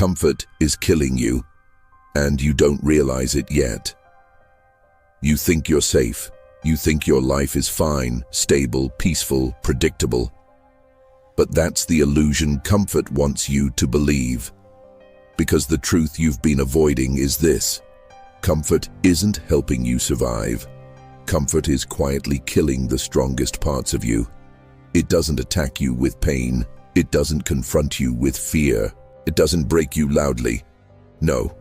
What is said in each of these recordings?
Comfort is killing you, and you don't realize it yet. You think you're safe. You think your life is fine, stable, peaceful, predictable. But that's the illusion comfort wants you to believe. Because the truth you've been avoiding is this: comfort isn't helping you survive. Comfort is quietly killing the strongest parts of you. It doesn't attack you with pain. It doesn't confront you with fear. It doesn't break you loudly. No.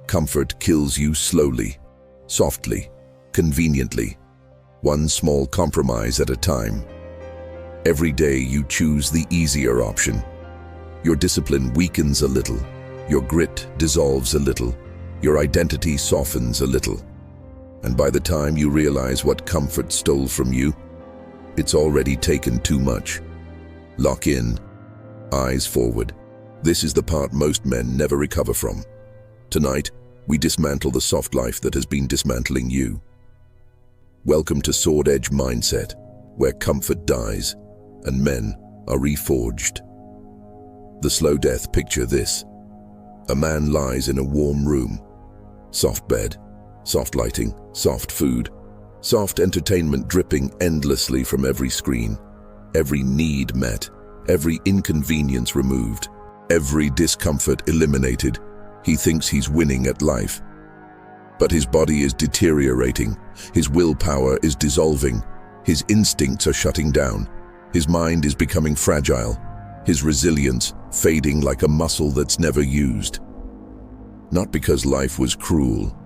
Comfort kills you slowly, softly, conveniently, one small compromise at a time. Every day you choose the easier option. Your discipline weakens a little. Your grit dissolves a little. Your identity softens a little. And by the time you realize what comfort stole from you, it's already taken too much. Lock in. Eyes forward. This is the part most men never recover from. Tonight, we dismantle the soft life that has been dismantling you. Welcome to SwordEdge Mindset, where comfort dies and men are reforged. The slow death. Picture this. A man lies in a warm room. Soft bed, soft lighting, soft food, soft entertainment dripping endlessly from every screen. Every need met, every inconvenience removed, every discomfort eliminated. He thinks he's winning at life. But his body is deteriorating, his willpower is dissolving, his instincts are shutting down, his mind is becoming fragile, his resilience fading like a muscle that's never used. Not because life was cruel,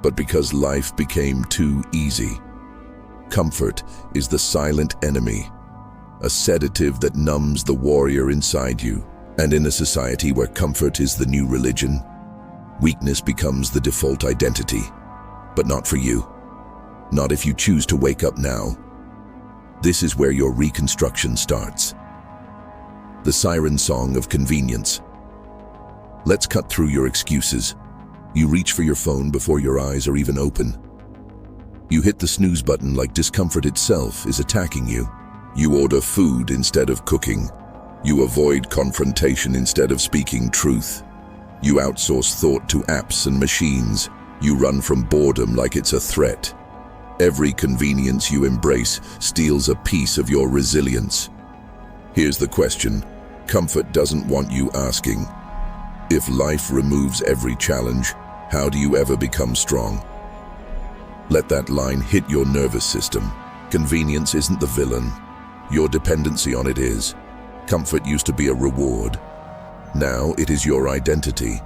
but because life became too easy. Comfort is the silent enemy, a sedative that numbs the warrior inside you. And in a society where comfort is the new religion, weakness becomes the default identity. But not for you. Not if you choose to wake up now. This is where your reconstruction starts. The siren song of convenience. Let's cut through your excuses. You reach for your phone before your eyes are even open. You hit the snooze button like discomfort itself is attacking you. You order food instead of cooking. You avoid confrontation instead of speaking truth. You outsource thought to apps and machines. You run from boredom like it's a threat. Every convenience you embrace steals a piece of your resilience. Here's the question. Comfort doesn't want you asking, if life removes every challenge, how do you ever become strong? Let that line hit your nervous system. Convenience isn't the villain. Your dependency on it is. Comfort used to be a reward. Now it is your identity.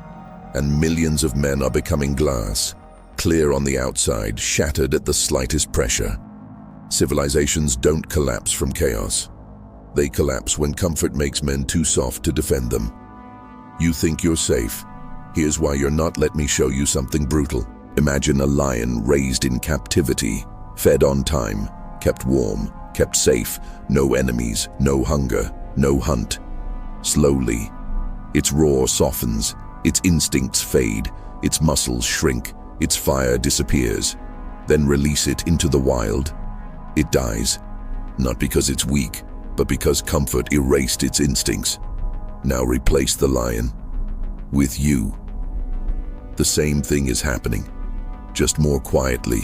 And millions of men are becoming glass, clear on the outside, shattered at the slightest pressure. Civilizations don't collapse from chaos. They collapse when comfort makes men too soft to defend them. You think you're safe. Here's why you're not. Let me show you something brutal. Imagine a lion raised in captivity, fed on time, kept warm, kept safe, no enemies, no hunger, no hunt. Slowly, its roar softens, its instincts fade, its muscles shrink, its fire disappears. Then release it into the wild. It dies, not because it's weak, but because comfort erased its instincts. Now replace the lion with you. The same thing is happening, just more quietly,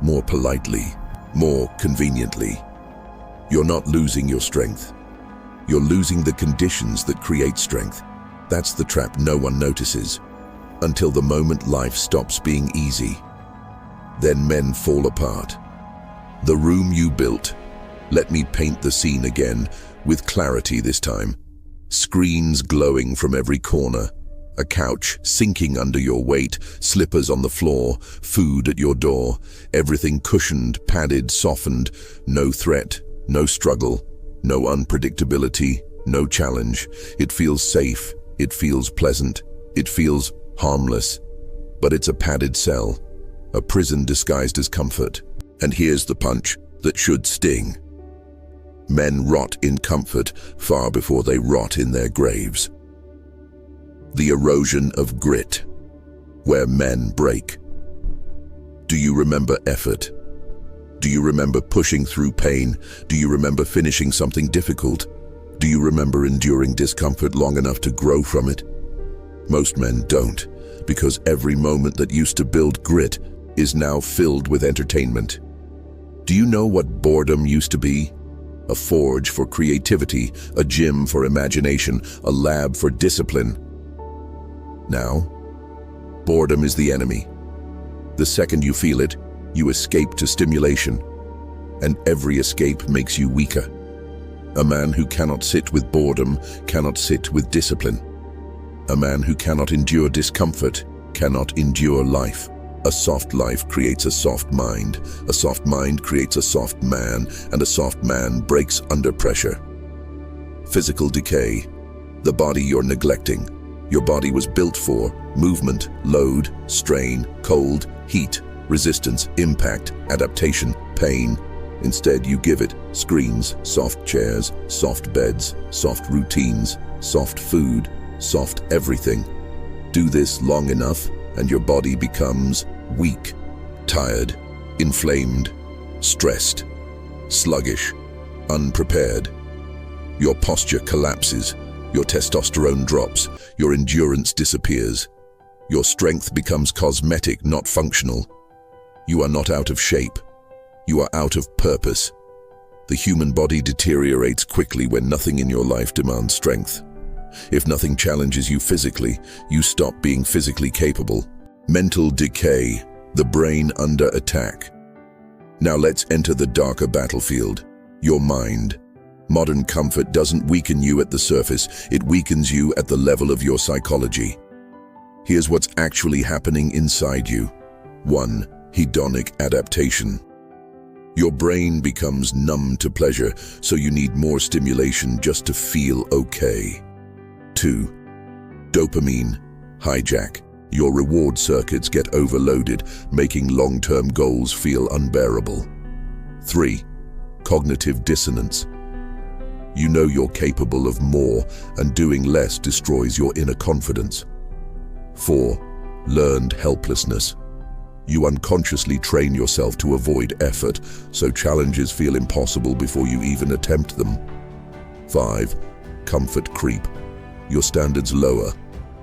more politely, more conveniently. You're not losing your strength. You're losing the conditions that create strength. That's the trap no one notices, until the moment life stops being easy. Then men fall apart. The room you built. Let me paint the scene again, with clarity this time. Screens glowing from every corner, a couch sinking under your weight, slippers on the floor, food at your door, everything cushioned, padded, softened, no threat, no struggle, no unpredictability, no challenge. It feels safe, it feels pleasant, it feels harmless, but it's a padded cell, a prison disguised as comfort. And here's the punch that should sting. Men rot in comfort far before they rot in their graves. The erosion of grit, where men break. Do you remember effort? Do you remember pushing through pain? Do you remember finishing something difficult? Do you remember enduring discomfort long enough to grow from it? Most men don't, because every moment that used to build grit is now filled with entertainment. Do you know what boredom used to be? A forge for creativity, a gym for imagination, a lab for discipline. Now, boredom is the enemy. The second you feel it, you escape to stimulation, and every escape makes you weaker. A man who cannot sit with boredom cannot sit with discipline. A man who cannot endure discomfort cannot endure life. A soft life creates a soft mind. A soft mind creates a soft man, and a soft man breaks under pressure. Physical decay. The body you're neglecting. Your body was built for movement, load, strain, cold, heat, resistance, impact, adaptation, pain. Instead, you give it screens, soft chairs, soft beds, soft routines, soft food, soft everything. Do this long enough, and your body becomes weak, tired, inflamed, stressed, sluggish, unprepared. Your posture collapses, your testosterone drops, your endurance disappears. Your strength becomes cosmetic, not functional. You are not out of shape. You are out of purpose. The human body deteriorates quickly when nothing in your life demands strength. If nothing challenges you physically, you stop being physically capable. Mental decay, the brain under attack. Now let's enter the darker battlefield, your mind. Modern comfort doesn't weaken you at the surface, it weakens you at the level of your psychology. Here's what's actually happening inside you. 1. Hedonic adaptation. Your brain becomes numb to pleasure, so you need more stimulation just to feel okay. 2. Dopamine hijack. Your reward circuits get overloaded, making long-term goals feel unbearable. 3. Cognitive dissonance. You know you're capable of more, and doing less destroys your inner confidence. 4. Learned helplessness. You unconsciously train yourself to avoid effort, so challenges feel impossible before you even attempt them. 5. Comfort creep. Your standards lower,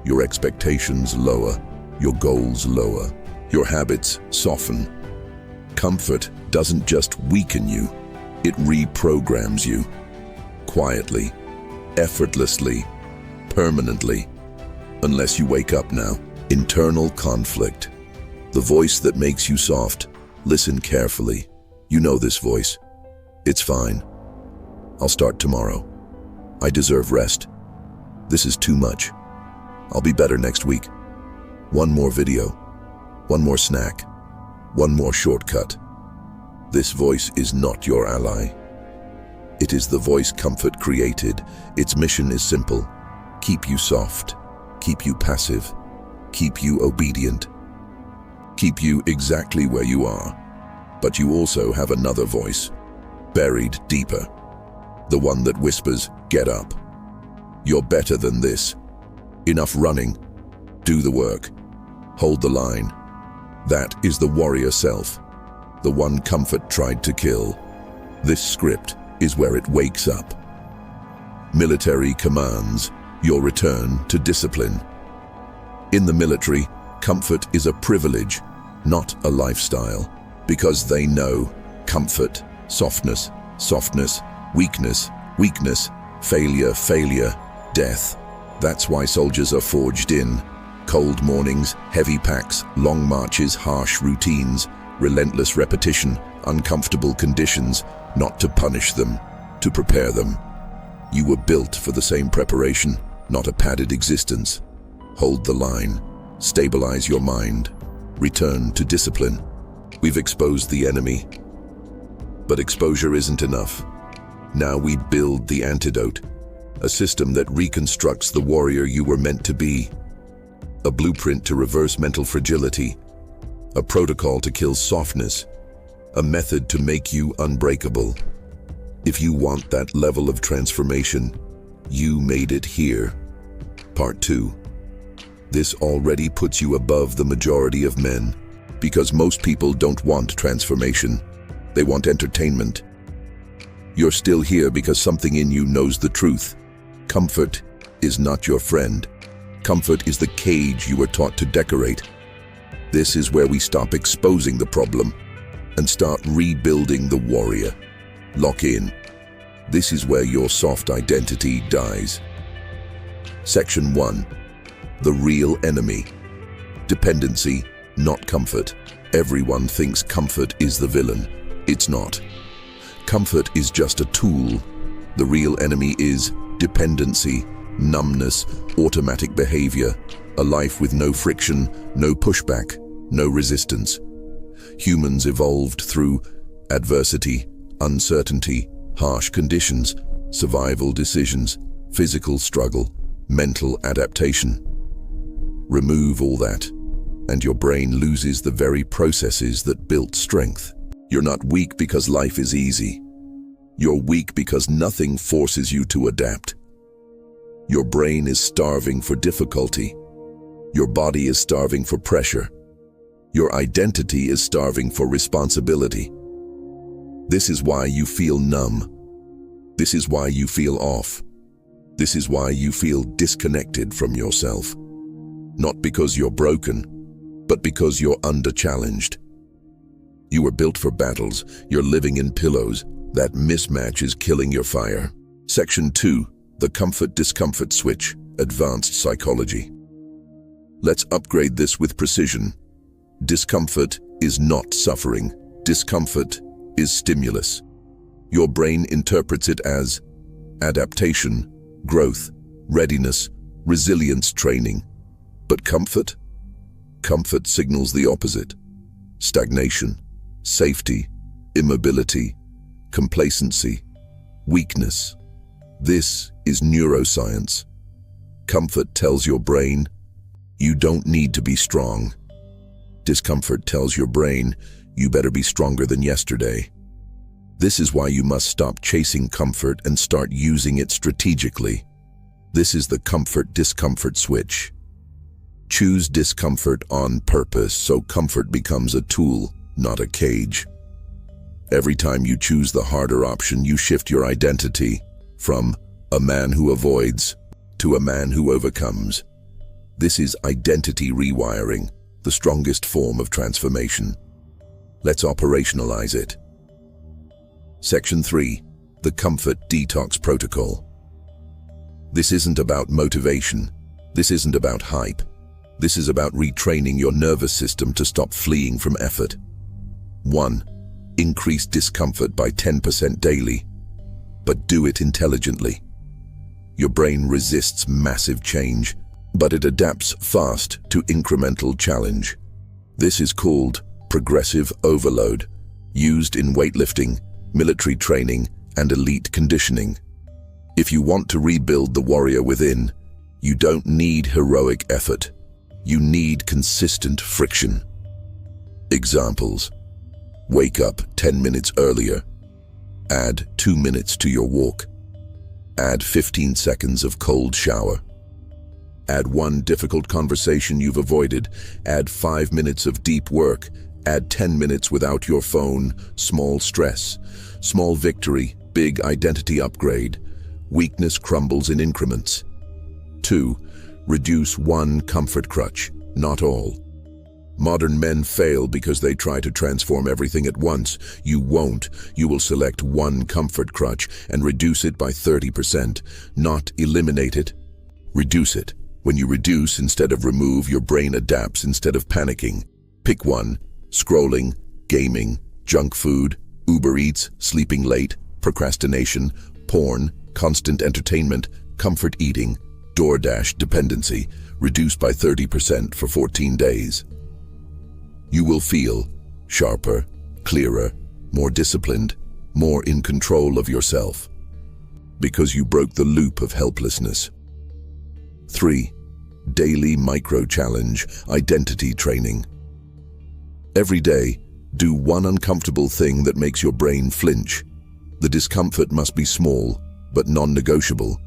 your expectations lower, your goals lower, your habits soften. Comfort doesn't just weaken you, it reprograms you. Quietly, effortlessly, permanently. Unless you wake up now. Internal conflict. The voice that makes you soft. Listen carefully. You know this voice. It's fine. I'll start tomorrow. I deserve rest. This is too much. I'll be better next week. One more video. One more snack. One more shortcut. This voice is not your ally. It is the voice comfort created. Its mission is simple. Keep you soft. Keep you passive. Keep you obedient. Keep you exactly where you are. But you also have another voice, buried deeper. The one that whispers, get up. You're better than this. Enough running. Do the work. Hold the line. That is the warrior self. The one comfort tried to kill. This script is where it wakes up. Military commands your return to discipline. In the military, comfort is a privilege, not a lifestyle, because they know comfort, softness, softness, weakness, weakness, failure, failure, death. That's why soldiers are forged in. Cold mornings, heavy packs, long marches, harsh routines, relentless repetition, uncomfortable conditions, not to punish them, to prepare them. You were built for the same preparation, not a padded existence. Hold the line. Stabilize your mind. Return to discipline. We've exposed the enemy. But exposure isn't enough. Now we build the antidote. A system that reconstructs the warrior you were meant to be. A blueprint to reverse mental fragility. A protocol to kill softness. A method to make you unbreakable. If you want that level of transformation, you made it here. Part 2. This already puts you above the majority of men, because most people don't want transformation. They want entertainment. You're still here because something in you knows the truth. Comfort is not your friend. Comfort is the cage you were taught to decorate. This is where we stop exposing the problem and start rebuilding the warrior. Lock in. This is where your soft identity dies. Section 1. The real enemy. Dependency, not comfort. Everyone thinks comfort is the villain. It's not. Comfort is just a tool. The real enemy is dependency, numbness, automatic behavior, a life with no friction, no pushback, no resistance. Humans evolved through adversity, uncertainty, harsh conditions, survival decisions, physical struggle, mental adaptation. Remove all that, and your brain loses the very processes that built strength. You're not weak because life is easy. You're weak because nothing forces you to adapt. Your brain is starving for difficulty. Your body is starving for pressure. Your identity is starving for responsibility. This is why you feel numb. This is why you feel off. This is why you feel disconnected from yourself. Not because you're broken, but because you're under-challenged. You were built for battles. You're living in pillows. That mismatch is killing your fire. Section 2. The comfort-discomfort switch. Advanced psychology. Let's upgrade this with precision. Discomfort is not suffering. Discomfort is stimulus. Your brain interprets it as adaptation, growth, readiness, resilience training. But comfort? Comfort signals the opposite. Stagnation, safety, immobility, complacency, weakness. This is neuroscience. Comfort tells your brain, you don't need to be strong. Discomfort tells your brain, you better be stronger than yesterday. This is why you must stop chasing comfort and start using it strategically. This is the comfort-discomfort switch. Choose discomfort on purpose so comfort becomes a tool, not a cage. Every time you choose the harder option, you shift your identity from a man who avoids to a man who overcomes. This is identity rewiring, the strongest form of transformation. Let's operationalize it. Section 3. The Comfort Detox Protocol. This isn't about motivation. This isn't about hype. This is about retraining your nervous system to stop fleeing from effort. 1. Increase discomfort by 10% daily, but do it intelligently. Your brain resists massive change, but it adapts fast to incremental challenge. This is called progressive overload, used in weightlifting, military training, and elite conditioning. If you want to rebuild the warrior within, you don't need heroic effort. You need consistent friction. Examples. Wake up 10 minutes earlier. Add 2 minutes to your walk. Add 15 seconds of cold shower. Add 1 difficult conversation you've avoided. Add 5 minutes of deep work. Add 10 minutes without your phone. Small stress. Small victory, big identity upgrade. Weakness crumbles in increments. 2. Reduce 1 comfort crutch, not all. Modern men fail because they try to transform everything at once. You won't. You will select 1 comfort crutch and reduce it by 30%, not eliminate it. Reduce it. When you reduce instead of remove, your brain adapts instead of panicking. Pick one: scrolling, gaming, junk food, Uber Eats, sleeping late, procrastination, porn, constant entertainment, comfort eating, DoorDash dependency. Reduce by 30% for 14 days. You will feel sharper, clearer, more disciplined, more in control of yourself, because you broke the loop of helplessness. 3. Daily micro-challenge, identity training. Every day, do 1 uncomfortable thing that makes your brain flinch. The discomfort must be small, but non-negotiable.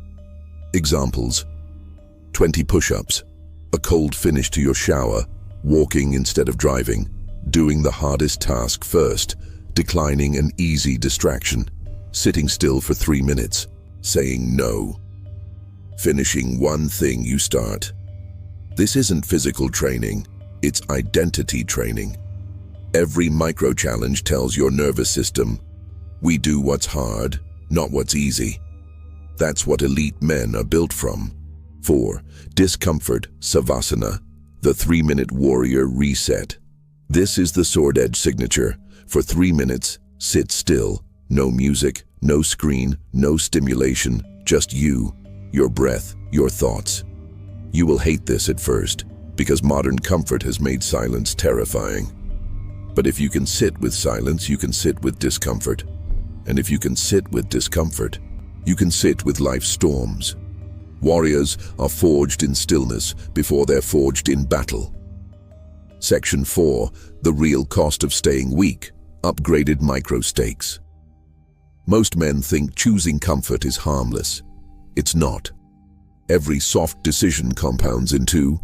Examples: 20 push-ups, a cold finish to your shower, walking instead of driving, doing the hardest task first, declining an easy distraction, sitting still for 3 minutes, saying no, finishing 1 thing you start. This isn't physical training, it's identity training. Every micro-challenge tells your nervous system, we do what's hard, not what's easy. That's what elite men are built from. 4. Discomfort Savasana, the 3-minute warrior reset. This is the SwordEdge signature. For 3 minutes, sit still. No music, no screen, no stimulation, just you, your breath, your thoughts. You will hate this at first, because modern comfort has made silence terrifying. But if you can sit with silence, you can sit with discomfort. And if you can sit with discomfort, you can sit with life's storms. Warriors are forged in stillness before they're forged in battle. Section 4. The real cost of staying weak. Upgraded micro stakes. Most men think choosing comfort is harmless. It's not. Every soft decision compounds into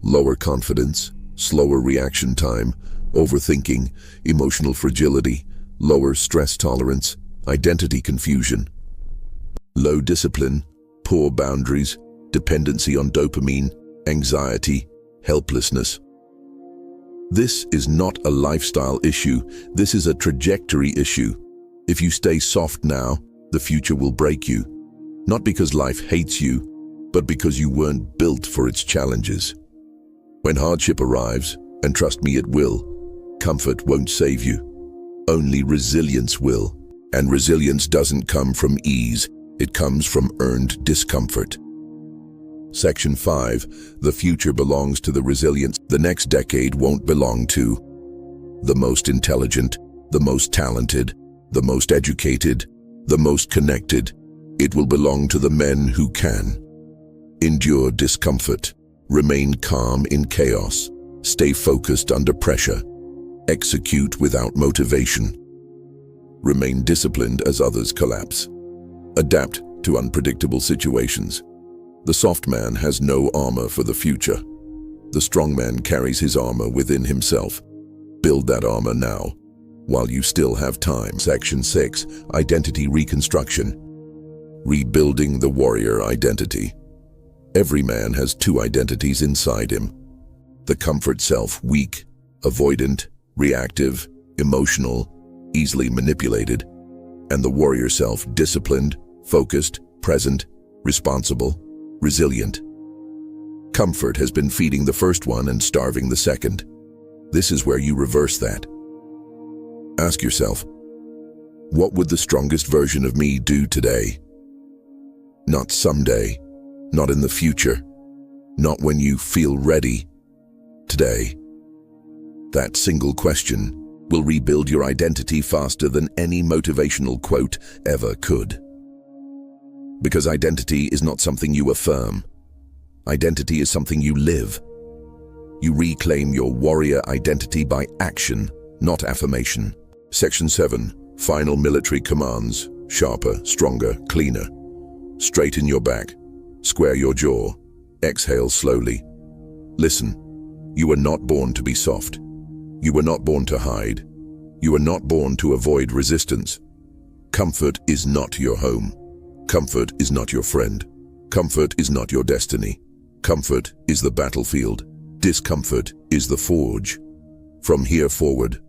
lower confidence, slower reaction time, overthinking, emotional fragility, lower stress tolerance, identity confusion, low discipline, poor boundaries, dependency on dopamine, anxiety, helplessness. This is not a lifestyle issue, this is a trajectory issue. If you stay soft now, the future will break you. Not because life hates you, but because you weren't built for its challenges. When hardship arrives, and trust me it will, comfort won't save you. Only resilience will. And resilience doesn't come from ease, it comes from earned discomfort. Section 5. The future belongs to the resilient. The next decade won't belong to the most intelligent, the most talented, the most educated, the most connected. It will belong to the men who can endure discomfort, remain calm in chaos, stay focused under pressure, execute without motivation, remain disciplined as others collapse, adapt to unpredictable situations. The soft man has no armor for the future. The strong man carries his armor within himself. Build that armor now, while you still have time. Section 6. Identity reconstruction. Rebuilding the warrior identity. Every man has two identities inside him. The comfort self, weak, avoidant, reactive, emotional, easily manipulated, and the warrior self, disciplined, focused, present, responsible, resilient. Comfort has been feeding the first one and starving the second. This is where you reverse that. Ask yourself, what would the strongest version of me do today? Not someday, not in the future, not when you feel ready. Today. That single question will rebuild your identity faster than any motivational quote ever could. Because identity is not something you affirm. Identity is something you live. You reclaim your warrior identity by action, not affirmation. Section 7. Final military commands. Sharper, stronger, cleaner. Straighten your back. Square your jaw. Exhale slowly. Listen. You were not born to be soft. You were not born to hide. You were not born to avoid resistance. Comfort is not your home. Comfort is not your friend. Comfort is not your destiny. Comfort is the battlefield. Discomfort is the forge. From here forward,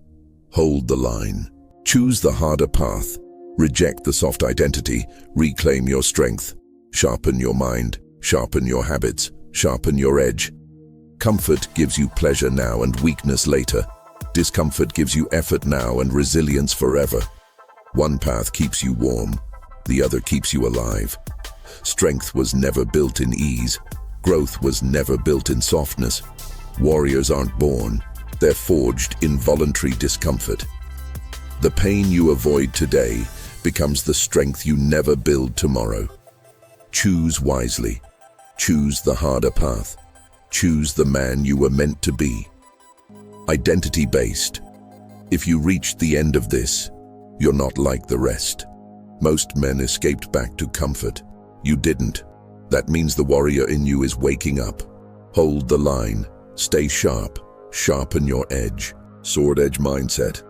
hold the line. Choose the harder path. Reject the soft identity. Reclaim your strength. Sharpen your mind. Sharpen your habits. Sharpen your edge. Comfort gives you pleasure now and weakness later. Discomfort gives you effort now and resilience forever. One path keeps you warm. The other keeps you alive. Strength was never built in ease. Growth was never built in softness. Warriors aren't born. They're forged in voluntary discomfort. The pain you avoid today becomes the strength you never build tomorrow. Choose wisely. Choose the harder path. Choose the man you were meant to be. Identity-based. If you reach the end of this, you're not like the rest. Most men escaped back to comfort. You didn't. That means the warrior in you is waking up. Hold the line. Stay sharp. Sharpen your edge. SwordEdge mindset.